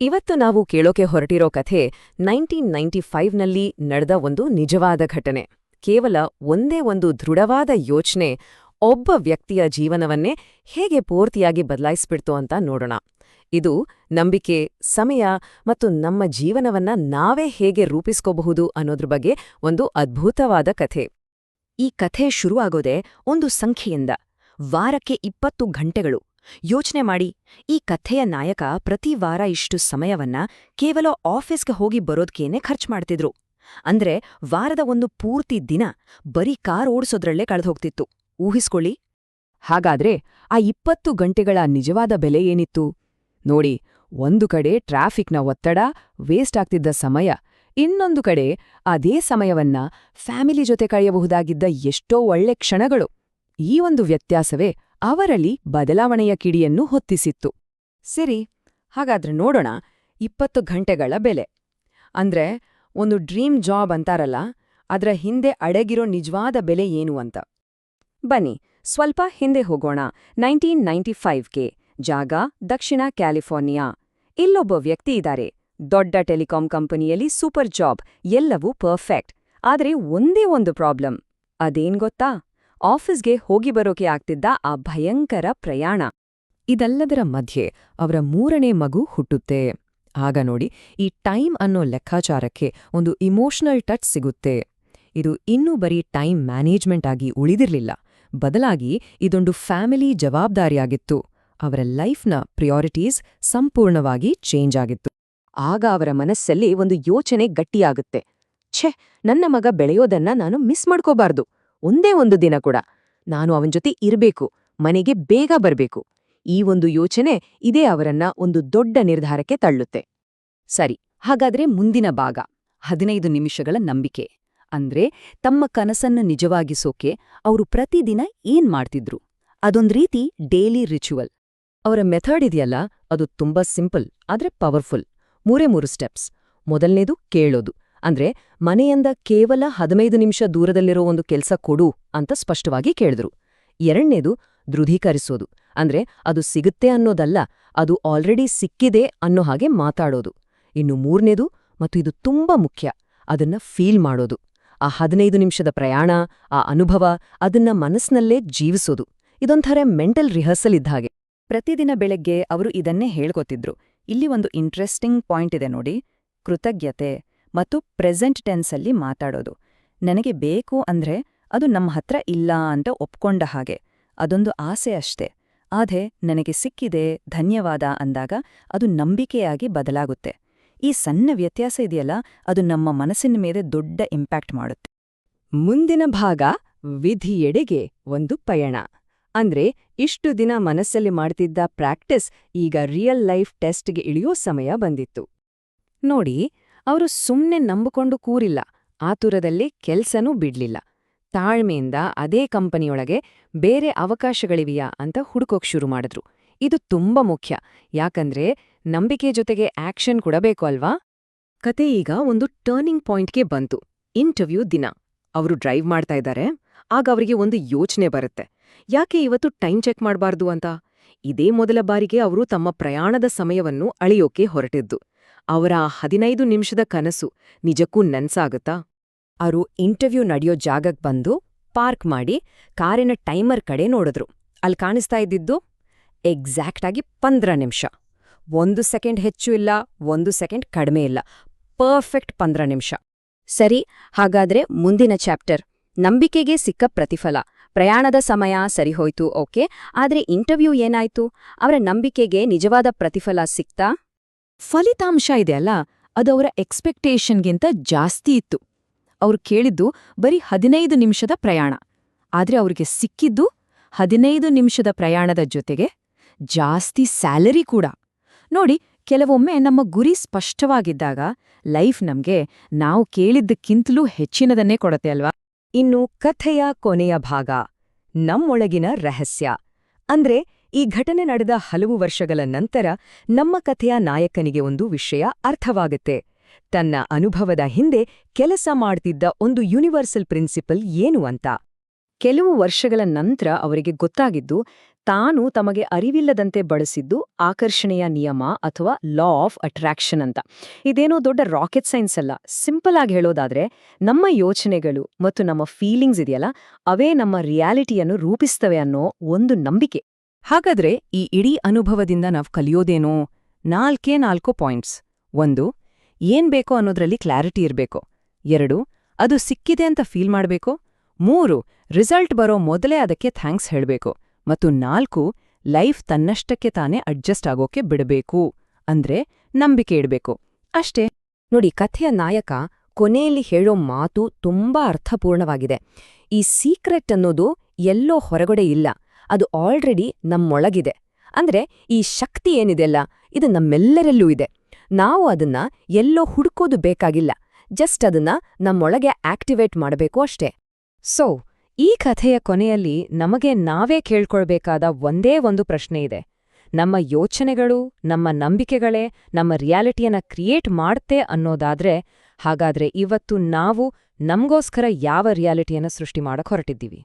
ಇವತ್ತು ನಾವು ಕೇಳೋಕೆ ಹೊರಟಿರೋ ಕಥೆ 1995ನಲ್ಲಿ ನಡೆದ ಒಂದು ನಿಜವಾದ ಘಟನೆ. ಕೇವಲ ಒಂದೇ ಒಂದು ದೃಢವಾದ ಯೋಚನೆ ಒಬ್ಬ ವ್ಯಕ್ತಿಯ ಜೀವನವನ್ನೇ ಹೇಗೆ ಪೂರ್ತಿಯಾಗಿ ಬದಲಾಯಿಸ್ಬಿಡ್ತು ಅಂತ ನೋಡೋಣ. ಇದು ನಂಬಿಕೆ, ಸಮಯ ಮತ್ತು ನಮ್ಮ ಜೀವನವನ್ನ ನಾವೇ ಹೇಗೆ ರೂಪಿಸ್ಕೋಬಹುದು ಅನ್ನೋದ್ರ ಬಗ್ಗೆ ಒಂದು ಅದ್ಭುತವಾದ ಕಥೆ. ಈ ಕಥೆ ಶುರುವಾಗೋದೇ ಒಂದು ಸಂಖ್ಯೆಯಿಂದ. ವಾರಕ್ಕೆ 20 ಗಂಟೆಗಳು. ಯೋಚನೆ ಮಾಡಿ, ಈ ಕಥೆಯ ನಾಯಕ ಪ್ರತಿ ವಾರ ಇಷ್ಟು ಸಮಯವನ್ನ ಕೇವಲ ಆಫೀಸ್ಗೆ ಹೋಗಿ ಬರೋದ್ಕೇನೆ ಖರ್ಚು ಮಾಡ್ತಿದ್ರು. ಅಂದ್ರೆ ವಾರದ ಒಂದು ಪೂರ್ತಿ ದಿನ ಬರೀ ಕಾರ್ ಓಡಿಸೋದ್ರಲ್ಲೇ ಕಳೆದೋಗ್ತಿತ್ತು. ಊಹಿಸ್ಕೊಳ್ಳಿ. ಹಾಗಾದ್ರೆ ಆ 20 ಗಂಟೆಗಳ ನಿಜವಾದ ಬೆಲೆ ಏನಿತ್ತು? ನೋಡಿ, ಒಂದು ಕಡೆ ಟ್ರಾಫಿಕ್ನ ಒತ್ತಡ, ವೇಸ್ಟ್ ಆಗ್ತಿದ್ದ ಸಮಯ, ಇನ್ನೊಂದು ಕಡೆ ಅದೇ ಸಮಯವನ್ನ ಫ್ಯಾಮಿಲಿ ಜೊತೆ ಕಳೆಯಬಹುದಾಗಿದ್ದ ಎಷ್ಟೋ ಒಳ್ಳೆ ಕ್ಷಣಗಳು. ಈ ಒಂದು ವ್ಯತ್ಯಾಸವೇ ಅವರಲ್ಲಿ ಬದಲಾವಣೆಯ ಕಿಡಿಯನ್ನು ಹೊತ್ತಿಸಿತ್ತು. ಸರಿ, ಹಾಗಾದ್ರೆ ನೋಡೋಣ 20 ಗಂಟೆಗಳ ಬೆಲೆ. ಅಂದ್ರೆ ಒಂದು ಡ್ರೀಮ್ ಜಾಬ್ ಅಂತಾರಲ್ಲ, ಅದರ ಹಿಂದೆ ಅಡಗಿರೋ ನಿಜವಾದ ಬೆಲೆ ಏನು ಅಂತ. ಬನ್ನಿ ಸ್ವಲ್ಪ ಹಿಂದೆ ಹೋಗೋಣ. 1995ಗೆ. ಜಾಗ ದಕ್ಷಿಣ ಕ್ಯಾಲಿಫೋರ್ನಿಯಾ. ಇಲ್ಲೊಬ್ಬ ವ್ಯಕ್ತಿ ಇದ್ದಾರೆ. ದೊಡ್ಡ ಟೆಲಿಕಾಂ ಕಂಪನಿಯಲ್ಲಿ ಸೂಪರ್ ಜಾಬ್, ಎಲ್ಲವೂ ಪರ್ಫೆಕ್ಟ್. ಆದ್ರೆ ಒಂದೇ ಒಂದು ಪ್ರಾಬ್ಲಮ್. ಅದೇನ್ ಗೊತ್ತಾ? ಆಫೀಸ್ಗೆ ಹೋಗಿ ಬರೋಕೆ ಆಗ್ತಿದ್ದ ಆ ಭಯಂಕರ ಪ್ರಯಾಣ. ಇದೆಲ್ಲದರ ಮಧ್ಯೆ ಅವರ 3ನೇ ಮಗು ಹುಟ್ಟುತ್ತೆ. ಆಗ ನೋಡಿ, ಈ ಟೈಮ್ ಅನ್ನೋ ಲೆಕ್ಕಾಚಾರಕ್ಕೆ ಒಂದು ಇಮೋಷನಲ್ ಟಚ್ ಸಿಗುತ್ತೆ. ಇದು ಇನ್ನೂ ಬರೀ ಟೈಮ್ ಮ್ಯಾನೇಜ್ಮೆಂಟ್ ಆಗಿ ಉಳಿದಿರ್ಲಿಲ್ಲ, ಬದಲಾಗಿ ಇದೊಂದು ಫ್ಯಾಮಿಲಿ ಜವಾಬ್ದಾರಿಯಾಗಿತ್ತು. ಅವರ ಲೈಫ್ನ ಪ್ರಿಯಾರಿಟೀಸ್ ಸಂಪೂರ್ಣವಾಗಿ ಚೇಂಜ್ ಆಗಿತ್ತು. ಆಗ ಅವರ ಮನಸ್ಸಲ್ಲಿ ಒಂದು ಯೋಚನೆ ಗಟ್ಟಿಯಾಗುತ್ತೆ. ಛೆ, ನನ್ನ ಮಗ ಬೆಳೆಯೋದನ್ನ ನಾನು ಮಿಸ್ ಮಾಡ್ಕೋಬಾರ್ದು. ಒಂದೇ ಒಂದು ದಿನ ಕೂಡ ನಾನು ಅವನ ಜೊತೆ ಇರ್ಬೇಕು, ಮನೆಗೆ ಬೇಗ ಬರ್ಬೇಕು. ಈ ಒಂದು ಯೋಚನೆ ಇದೇ ಅವರನ್ನ ಒಂದು ದೊಡ್ಡ ನಿರ್ಧಾರಕ್ಕೆ ತಳ್ಳುತ್ತೆ. ಸರಿ, ಹಾಗಾದ್ರೆ ಮುಂದಿನ ಭಾಗ 15 ನಿಮಿಷಗಳ ನಂಬಿಕೆ. ಅಂದ್ರೆ ತಮ್ಮ ಕನಸನ್ನು ನಿಜವಾಗಿಸೋಕೆ ಅವರು ಪ್ರತಿದಿನ ಏನ್ ಮಾಡ್ತಿದ್ರು. ಅದೊಂದ್ ರೀತಿ ಡೇಲಿ ರಿಚುವಲ್. ಅವರ ಮೆಥಡ್ ಇದೆಯಲ್ಲ, ಅದು ತುಂಬಾ ಸಿಂಪಲ್ ಆದ್ರೆ ಪವರ್ಫುಲ್. 3 ಸ್ಟೆಪ್ಸ್. ಮೊದಲನೇದು ಕೇಳೋದು. ಅಂದ್ರೆ ಮನೆಯಿಂದ ಕೇವಲ 15 ನಿಮಿಷ ದೂರದಲ್ಲಿರೋ ಒಂದು ಕೆಲ್ಸ ಕೊಡು ಅಂತ ಸ್ಪಷ್ಟವಾಗಿ ಕೇಳಿದ್ರು. 2ನೇದು ದೃಢೀಕರಿಸೋದು. ಅಂದ್ರೆ ಅದು ಸಿಗುತ್ತೆ ಅನ್ನೋದಲ್ಲ, ಅದು ಆಲ್ರೆಡಿ ಸಿಕ್ಕಿದೆ ಅನ್ನೋ ಹಾಗೆ ಮಾತಾಡೋದು. ಇನ್ನು 3ನೇದು, ಮತ್ತು ಇದು ತುಂಬಾ ಮುಖ್ಯ, ಅದನ್ನ ಫೀಲ್ ಮಾಡೋದು. ಆ 15 ನಿಮಿಷದ ಪ್ರಯಾಣ, ಆ ಅನುಭವ, ಅದನ್ನ ಮನಸ್ನಲ್ಲೇ ಜೀವಿಸೋದು. ಇದೊಂಥರ ಮೆಂಟಲ್ ರಿಹರ್ಸಲ್ ಇದ್ದ ಹಾಗೆ. ಪ್ರತಿದಿನ ಬೆಳಗ್ಗೆ ಅವರು ಇದನ್ನೇ ಹೇಳ್ಕೊತಿದ್ರು. ಇಲ್ಲಿ ಒಂದು ಇಂಟ್ರೆಸ್ಟಿಂಗ್ ಪಾಯಿಂಟ್ ಇದೆ ನೋಡಿ. ಕೃತಜ್ಞತೆ ಮತ್ತು ಪ್ರೆಸೆಂಟ್ ಟೆನ್ಸಲ್ಲಿ ಮಾತಾಡೋದು. ನನಗೆ ಬೇಕು ಅಂದ್ರೆ ಅದು ನಮ್ಮ ಹತ್ರ ಇಲ್ಲ ಅಂತ ಒಪ್ಕೊಂಡ ಹಾಗೆ. ಅದೊಂದು ಆಸೆ ಅಷ್ಟೇ. ಆದ್ರೆ ನನಗೆ ಸಿಕ್ಕಿದೆ, ಧನ್ಯವಾದ ಅಂದಾಗ ಅದು ನಂಬಿಕೆಯಾಗಿ ಬದಲಾಗುತ್ತೆ. ಈ ಸಣ್ಣ ವ್ಯತ್ಯಾಸ ಇದೆಯಲ್ಲ, ಅದು ನಮ್ಮ ಮನಸ್ಸಿನ ಮೇಲೆ ದೊಡ್ಡ ಇಂಪ್ಯಾಕ್ಟ್ ಮಾಡುತ್ತೆ. ಮುಂದಿನ ಭಾಗ ವಿಧಿಯೆಡೆಗೆ ಒಂದು ಪಯಣ. ಅಂದ್ರೆ ಇಷ್ಟು ದಿನ ಮನಸ್ಸಲ್ಲಿ ಮಾಡ್ತಿದ್ದ ಪ್ರಾಕ್ಟೀಸ್ ಈಗ ರಿಯಲ್ ಲೈಫ್ ಟೆಸ್ಟ್ಗೆ ಇಳಿಯೋ ಸಮಯ ಬಂದಿತ್ತು. ನೋಡಿ, ಅವರು ಸುಮ್ನೆ ನಂಬಿಕೊಂಡು ಕೂರಿಲ್ಲ, ಆತುರದಲ್ಲಿ ಕೆಲ್ಸನೂ ಬಿಡ್ಲಿಲ್ಲ. ತಾಳ್ಮೆಯಿಂದ ಅದೇ ಕಂಪನಿಯೊಳಗೆ ಬೇರೆ ಅವಕಾಶಗಳಿವೆಯಾ ಅಂತ ಹುಡುಕೋಕ್ ಶುರು ಮಾಡಿದ್ರು. ಇದು ತುಂಬಾ ಮುಖ್ಯ, ಯಾಕಂದ್ರೆ ನಂಬಿಕೆ ಜೊತೆಗೆ ಆಕ್ಷನ್ ಕೂಡ ಬೇಕು ಅಲ್ವಾ. ಕತೆ ಈಗ ಒಂದು ಟರ್ನಿಂಗ್ ಪಾಯಿಂಟ್ಗೆ ಬಂತು. ಇಂಟರ್ವ್ಯೂ ದಿನ. ಅವರು ಡ್ರೈವ್ ಮಾಡ್ತಾ ಇದ್ದಾರೆ. ಆಗ ಅವರಿಗೆ ಒಂದು ಯೋಚನೆ ಬರುತ್ತೆ. ಯಾಕೆ ಇವತ್ತು ಟೈಮ್ ಚೆಕ್ ಮಾಡಬಾರ್ದು ಅಂತ. ಇದೇ ಮೊದಲ ಬಾರಿಗೆ ಅವರು ತಮ್ಮ ಪ್ರಯಾಣದ ಸಮಯವನ್ನು ಅಳಿಯೋಕೆ ಹೊರಟಿದ್ದು. ಅವರ 15 ನಿಮಿಷದ ಕನಸು ನಿಜಕ್ಕೂ ನನ್ಸಾಗುತ್ತಾ? ಅವರು ಇಂಟರ್ವ್ಯೂ ನಡೆಯೋ ಜಾಗಕ್ಕೆ ಬಂದು ಪಾರ್ಕ್ ಮಾಡಿ ಕಾರಿನ ಟೈಮರ್ ಕಡೆ ನೋಡಿದ್ರು. ಅಲ್ಲಿ ಕಾಣಿಸ್ತಾ ಇದ್ದಿದ್ದು ಎಕ್ಸಾಕ್ಟಾಗಿ 15 ನಿಮಿಷ. 1 ಸೆಕೆಂಡ್ ಹೆಚ್ಚು ಇಲ್ಲ, 1 ಸೆಕೆಂಡ್ ಕಡಿಮೆ ಇಲ್ಲ. ಪರ್ಫೆಕ್ಟ್ 15 ನಿಮಿಷ. ಸರಿ, ಹಾಗಾದ್ರೆ ಮುಂದಿನ ಚಾಪ್ಟರ್ ನಂಬಿಕೆಗೆ ಸಿಕ್ಕ ಪ್ರತಿಫಲ. ಪ್ರಯಾಣದ ಸಮಯ ಸರಿಹೋಯ್ತು, ಓಕೆ. ಆದ್ರೆ ಇಂಟರ್ವ್ಯೂ ಏನಾಯ್ತು? ಅವರ ನಂಬಿಕೆಗೆ ನಿಜವಾದ ಪ್ರತಿಫಲ ಸಿಕ್ತಾ? ಫಲಿತಾಂಶ ಇದೆಯಲ್ಲ, ಅದು ಅವರ ಎಕ್ಸ್ಪೆಕ್ಟೇಷನ್ಗಿಂತ ಜಾಸ್ತಿ ಇತ್ತು. ಅವ್ರು ಕೇಳಿದ್ದು ಬರೀ 15 ನಿಮಿಷದ ಪ್ರಯಾಣ. ಆದ್ರೆ ಅವ್ರಿಗೆ ಸಿಕ್ಕಿದ್ದು 15 ನಿಮಿಷದ ಪ್ರಯಾಣದ ಜೊತೆಗೆ ಜಾಸ್ತಿ ಸ್ಯಾಲರಿ ಕೂಡ. ನೋಡಿ, ಕೆಲವೊಮ್ಮೆ ನಮ್ಮ ಗುರಿ ಸ್ಪಷ್ಟವಾಗಿದ್ದಾಗ ಲೈಫ್ ನಮ್ಗೆ ನಾವು ಕೇಳಿದ್ದಕ್ಕಿಂತಲೂ ಹೆಚ್ಚಿನದನ್ನೇ ಕೊಡತ್ತೆ ಅಲ್ವಾ. ಇನ್ನು ಕಥೆಯ ಕೊನೆಯ ಭಾಗ, ನಮ್ಮೊಳಗಿನ ರಹಸ್ಯ. ಅಂದ್ರೆ ಈ ಘಟನೆ ನಡೆದ ಹಲವು ವರ್ಷಗಳ ನಂತರ ನಮ್ಮ ಕಥೆಯ ನಾಯಕನಿಗೆ ಒಂದು ವಿಷಯ ಅರ್ಥವಾಗುತ್ತೆ. ತನ್ನ ಅನುಭವದ ಹಿಂದೆ ಕೆಲಸ ಮಾಡ್ತಿದ್ದ ಒಂದು ಯೂನಿವರ್ಸಲ್ ಪ್ರಿನ್ಸಿಪಲ್ ಏನು ಅಂತ. ಕೆಲವು ವರ್ಷಗಳ ನಂತರ ಅವರಿಗೆ ಗೊತ್ತಾಗಿದ್ದು ತಾನು ತಮಗೆ ಅರಿವಿಲ್ಲದಂತೆ ಬಳಸಿದ್ದು ಆಕರ್ಷಣೆಯ ನಿಯಮ ಅಥವಾ ಲಾ ಆಫ್ ಅಟ್ರಾಕ್ಷನ್ ಅಂತ. ಇದೇನೋ ದೊಡ್ಡ ರಾಕೆಟ್ ಸೈನ್ಸ್ ಅಲ್ಲ. ಸಿಂಪಲ್ ಆಗಿ ಹೇಳೋದಾದ್ರೆ ನಮ್ಮ ಯೋಚನೆಗಳು ಮತ್ತು ನಮ್ಮ ಫೀಲಿಂಗ್ಸ್ ಇದೆಯಲ್ಲ, ಅವೇ ನಮ್ಮ ರಿಯಾಲಿಟಿಯನ್ನು ರೂಪಿಸ್ತವೆ ಅನ್ನೋ ಒಂದು ನಂಬಿಕೆ. ಹಾಗಾದ್ರೆ ಈ ಇಡೀ ಅನುಭವದಿಂದ ನಾವ್ ಕಲಿಯೋದೇನೋ? 4 ಪಾಯಿಂಟ್ಸ್. 1, ಏನ್ ಬೇಕೋ ಅನ್ನೋದ್ರಲ್ಲಿ ಕ್ಲಾರಿಟಿ ಇರ್ಬೇಕು. 2, ಅದು ಸಿಕ್ಕಿದೆ ಅಂತ ಫೀಲ್ ಮಾಡ್ಬೇಕು. 3, ರಿಸಲ್ಟ್ ಬರೋ ಮೊದಲೇ ಅದಕ್ಕೆ ಥ್ಯಾಂಕ್ಸ್ ಹೇಳ್ಬೇಕು. ಮತ್ತು 4, ಲೈಫ್ ತನ್ನಷ್ಟಕ್ಕೆ ತಾನೇ ಅಡ್ಜಸ್ಟ್ ಆಗೋಕೆ ಬಿಡಬೇಕು. ಅಂದ್ರೆ ನಂಬಿಕೆ ಇಡ್ಬೇಕು. ಅಷ್ಟೇ. ನೋಡಿ, ಕಥೆಯ ನಾಯಕ ಕೊನೆಯಲ್ಲಿ ಹೇಳೋ ಮಾತು ತುಂಬಾ ಅರ್ಥಪೂರ್ಣವಾಗಿದೆ. ಈ ಸೀಕ್ರೆಟ್ ಅನ್ನೋದು ಎಲ್ಲೋ ಹೊರಗಡೆ ಇಲ್ಲ, ಅದು ಆಲ್ರೆಡಿ ನಮ್ಮೊಳಗಿದೆ. ಅಂದ್ರೆ ಈ ಶಕ್ತಿ ಏನಿದೆಯಲ್ಲ, ಇದು ನಮ್ಮೆಲ್ಲರಲ್ಲೂ ಇದೆ. ನಾವು ಅದನ್ನ ಎಲ್ಲೋ ಹುಡುಕೋದು ಬೇಕಾಗಿಲ್ಲ, ಜಸ್ಟ್ ಅದನ್ನ ನಮ್ಮೊಳಗೆ ಆಕ್ಟಿವೇಟ್ ಮಾಡಬೇಕು ಅಷ್ಟೇ. ಸೊ ಈ ಕಥೆಯ ಕೊನೆಯಲ್ಲಿ ನಮಗೆ ನಾವೇ ಕೇಳ್ಕೊಳ್ಬೇಕಾದ ಒಂದೇ ಒಂದು ಪ್ರಶ್ನೆ ಇದೆ. ನಮ್ಮ ಯೋಚನೆಗಳು, ನಮ್ಮ ನಂಬಿಕೆಗಳೇ ನಮ್ಮ ರಿಯಾಲಿಟಿಯನ್ನ ಕ್ರಿಯೇಟ್ ಮಾಡ್ತೆ ಅನ್ನೋದಾದ್ರೆ, ಹಾಗಾದ್ರೆ ಇವತ್ತು ನಾವು ನಮ್ಗೋಸ್ಕರ ಯಾವ ರಿಯಾಲಿಟಿಯನ್ನ ಸೃಷ್ಟಿ ಮಾಡಕ್ ಹೊರಟಿದ್ದೀವಿ?